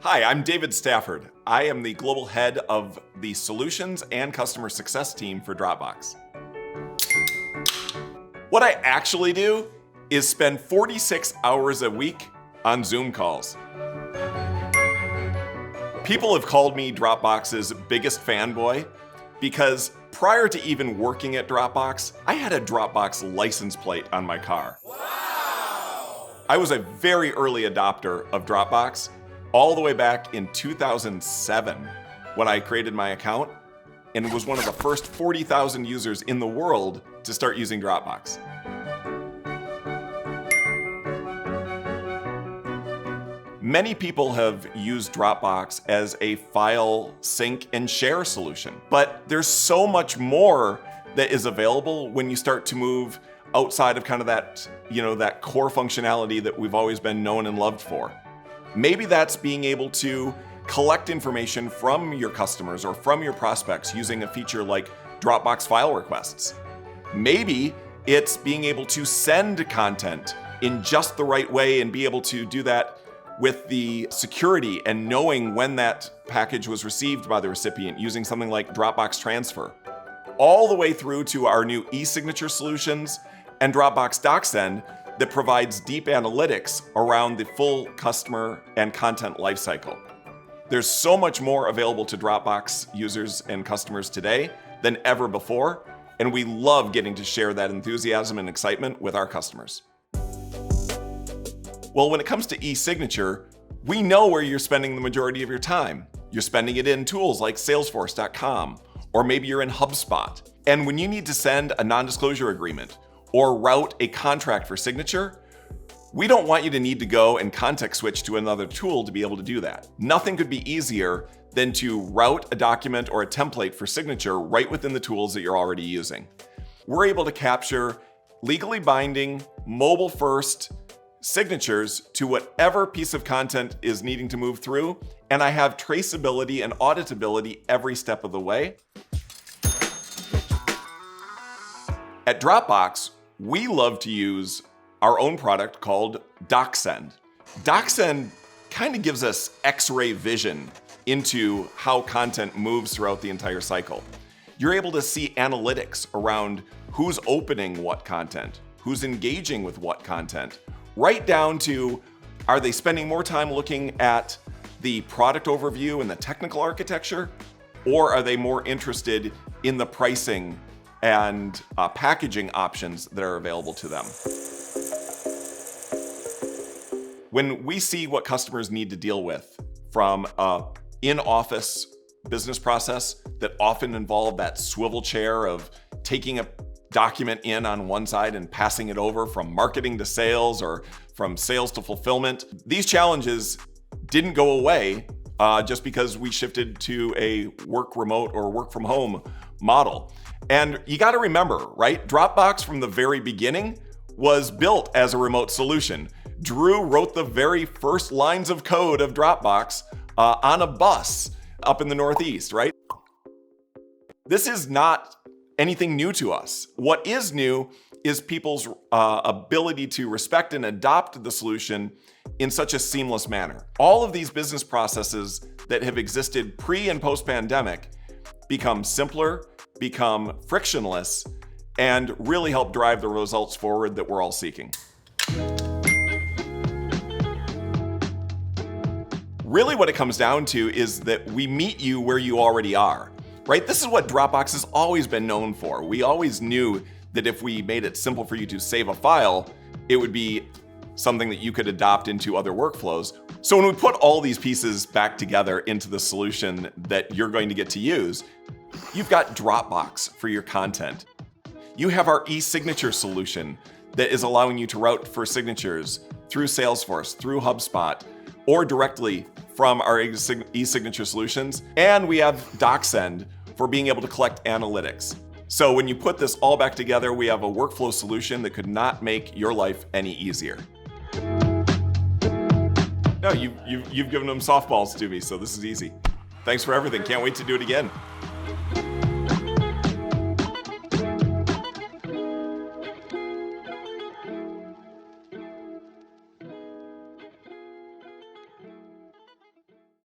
Hi, I'm David Stafford. I am the global head of the solutions and customer success team for Dropbox. What I actually do is spend 46 hours a week on Zoom calls. People have called me Dropbox's biggest fanboy because prior to even working at Dropbox, I had a Dropbox license plate on my car. Wow! I was a very early adopter of Dropbox, all the way back in 2007 when I created my account and was one of the first 40,000 users in the world to start using Dropbox. Many people have used Dropbox as a file sync and share solution, but there's so much more that is available when you start to move outside of kind of that, that core functionality that we've always been known and loved for. Maybe that's being able to collect information from your customers or from your prospects using a feature like Dropbox file requests. Maybe it's being able to send content in just the right way and be able to do that with the security and knowing when that package was received by the recipient using something like Dropbox Transfer. All the way through to our new e-signature solutions and Dropbox Docsend that provides deep analytics around the full customer and content lifecycle. There's so much more available to Dropbox users and customers today than ever before, and we love getting to share that enthusiasm and excitement with our customers. Well, when it comes to e-signature, we know where you're spending the majority of your time. You're spending it in tools like Salesforce.com, or maybe you're in HubSpot. And when you need to send a non-disclosure agreement or route a contract for signature, we don't want you to need to go and context switch to another tool to be able to do that. Nothing could be easier than to route a document or a template for signature right within the tools that you're already using. We're able to capture legally binding, mobile-first signatures to whatever piece of content is needing to move through, and I have traceability and auditability every step of the way. At Dropbox, we love to use our own product called Docsend. Docsend kind of gives us X-ray vision into how content moves throughout the entire cycle. You're able to see analytics around who's opening what content, who's engaging with what content, right down to are they spending more time looking at the product overview and the technical architecture, or are they more interested in the pricing and packaging options that are available to them. When we see what customers need to deal with from an in-office business process that often involve that swivel chair of taking a document in on one side and passing it over from marketing to sales or from sales to fulfillment, these challenges didn't go away just because we shifted to a work remote or work from home model. And you got to remember, right? Dropbox from the very beginning was built as a remote solution. Drew wrote the very first lines of code of Dropbox on a bus up in the Northeast, right? This is not anything new to us. What is new is people's ability to respect and adopt the solution in such a seamless manner. All of these business processes that have existed pre and post-pandemic become simpler, become frictionless, and really help drive the results forward that we're all seeking. Really what it comes down to is that we meet you where you already are, right? This is what Dropbox has always been known for. We always knew that if we made it simple for you to save a file, it would be something that you could adopt into other workflows. So when we put all these pieces back together into the solution that you're going to get to use, you've got Dropbox for your content. You have our e-signature solution that is allowing you to route for signatures through Salesforce, through HubSpot, or directly from our e-signature solutions. And we have Docsend for being able to collect analytics. So when you put this all back together, we have a workflow solution that could not make your life any easier. No, you've given them softballs to me, so this is easy. Thanks for everything. Can't wait to do it again.